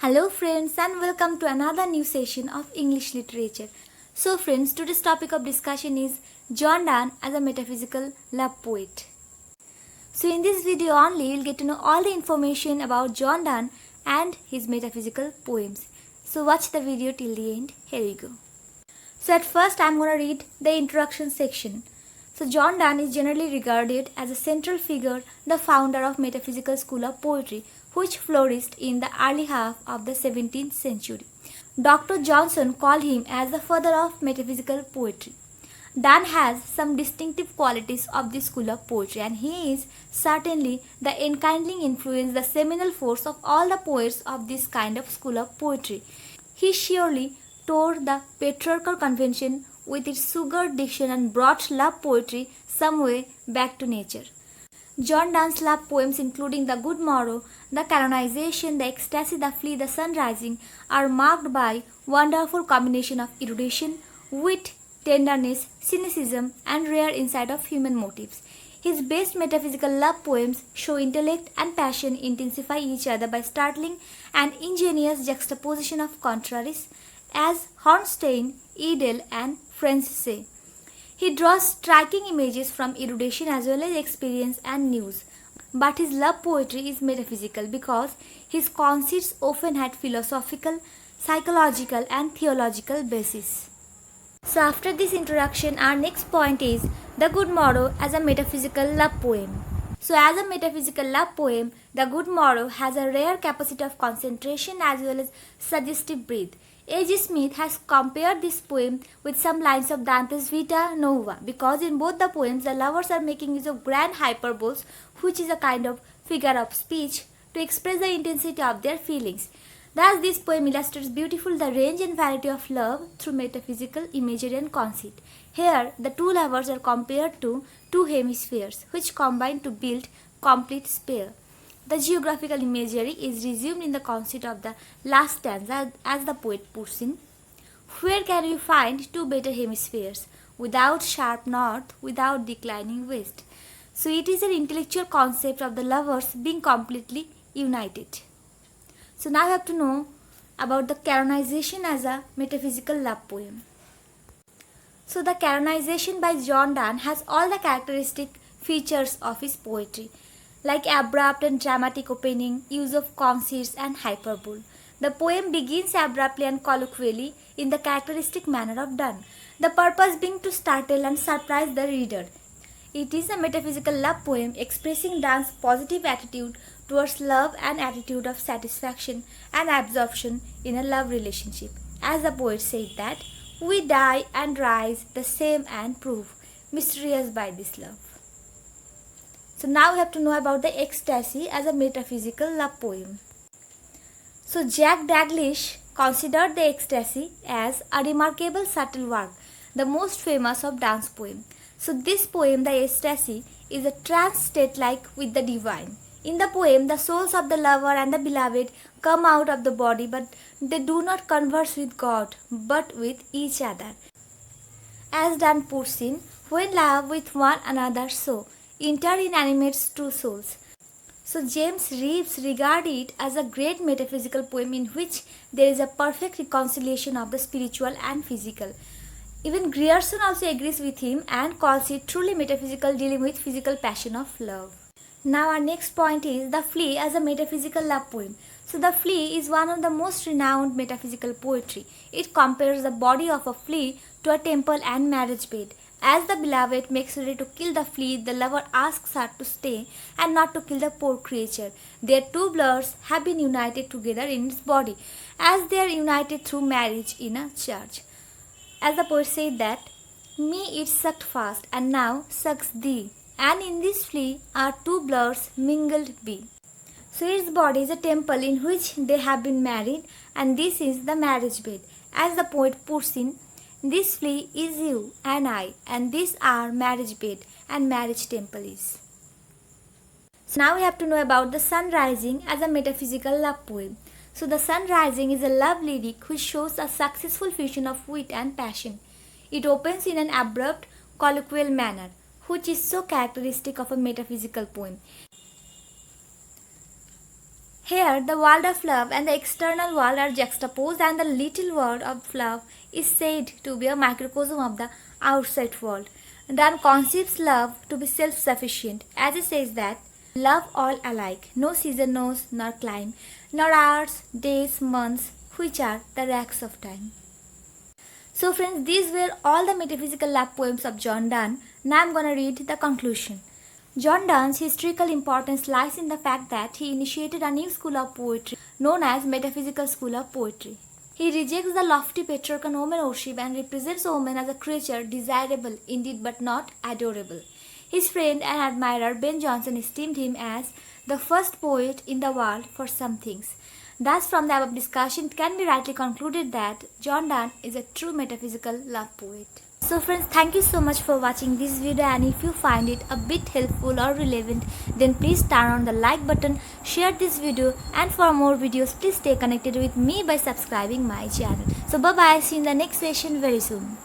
Hello friends and welcome to another new session of English literature. So friends, today's topic of discussion is John Donne as a metaphysical love poet. So in this video only you'll get to know all the information about John Donne and his metaphysical poems. So watch the video till the end. Here we go. So at first I'm going to read the introduction section. So John Donne is generally regarded as a central figure, the founder of metaphysical school of poetry, which flourished in the early half of the 17th century. Dr. Johnson called him as the father of metaphysical poetry. Donne has some distinctive qualities of this school of poetry, and he is certainly the enkindling influence, the seminal force of all the poets of this kind of school of poetry. He surely tore the patriarchal convention with its sugared diction and brought love poetry some way back to nature. John Donne's love poems, including The Good Morrow, The Carynization, The Ecstasy, The Flea, The Sun Rising, are marked by wonderful combination of erudition, wit, tenderness, cynicism, and rare insight of human motives. His best metaphysical love poems show intellect and passion intensify each other by startling and ingenious juxtaposition of contraries, as Hornstein, Edel, and French say. He draws striking images from erudition as well as experience and news. But his love poetry is metaphysical because his conceits often had philosophical, psychological, and theological basis. So after this introduction, our next point is The Good Morrow as a metaphysical love poem. So as a metaphysical love poem, The Good Morrow has a rare capacity of concentration as well as suggestive breadth. A.G. Smith has compared this poem with some lines of Dante's Vita Nuova because in both the poems the lovers are making use of grand hyperboles, which is a kind of figure of speech, to express the intensity of their feelings. Thus this poem illustrates beautifully the range and variety of love through metaphysical imagery and conceit. Here the two lovers are compared to two hemispheres which combine to build complete sphere. The geographical imagery is resumed in the conceit of the last stanza as the poet puts in, "Where can you find two better hemispheres, without sharp north, without declining west?" So it is an intellectual concept of the lovers being completely united. So now you have to know about the Carynization as a metaphysical love poem. So the Carynization by John Donne has all the characteristic features of his poetry, like abrupt and dramatic opening, use of conceits and hyperbole. The poem begins abruptly and colloquially in the characteristic manner of Donne, the purpose being to startle and surprise the reader. It is a metaphysical love poem expressing Donne's positive attitude towards love and attitude of satisfaction and absorption in a love relationship. As the poet said that, "We die and rise the same and prove mysterious by this love." So now we have to know about the Ecstasy as a metaphysical love poem. So Jack Daglish considered the Ecstasy as a remarkable subtle work, the most famous of Donne's poem. So this poem, the Ecstasy, is a trance state like with the divine. In the poem, the souls of the lover and the beloved come out of the body, but they do not converse with God, but with each other. As Donne puts in, "When love with one another so inanimates two souls." So James Reeves regarded it as a great metaphysical poem in which there is a perfect reconciliation of the spiritual and physical. Even Grierson also agrees with him and calls it truly metaphysical, dealing with physical passion of love. Now our next point is The Flea as a metaphysical love poem. So The Flea is one of the most renowned metaphysical poetry. It compares the body of a flea to a temple and marriage bed. As the beloved makes ready to kill the flea, the lover asks her to stay and not to kill the poor creature. Their two bloods have been united together in its body, as they are united through marriage in a church. As the poet said that, "Me it sucked fast, and now sucks thee, and in this flea are two bloods mingled be." So its body is a temple in which they have been married, and this is the marriage bed. As the poet puts in, "This flea is you and I, and these are marriage bed and marriage temple is." So now we have to know about The Sun Rising as a metaphysical love poem. So The Sun Rising is a love lyric which shows a successful fusion of wit and passion. It opens in an abrupt, colloquial manner, which is so characteristic of a metaphysical poem. Here, the world of love and the external world are juxtaposed, and the little world of love is said to be a microcosm of the outside world. Donne conceives love to be self-sufficient, as he says that love all alike, no season knows nor clime, nor hours, days, months, which are the wrecks of time. So friends, these were all the metaphysical love poems of John Donne. Now I am going to read the conclusion. John Donne's historical importance lies in the fact that he initiated a new school of poetry known as Metaphysical School of Poetry. He rejects the lofty patriarchal woman worship and represents woman as a creature desirable indeed but not adorable. His friend and admirer Ben Jonson esteemed him as the first poet in the world for some things. Thus, from the above discussion, it can be rightly concluded that John Donne is a true metaphysical love poet. So friends, thank you so much for watching this video, and if you find it a bit helpful or relevant, then please turn on the like button, share this video, and for more videos please stay connected with me by subscribing my channel. So bye bye, see you in the next session very soon.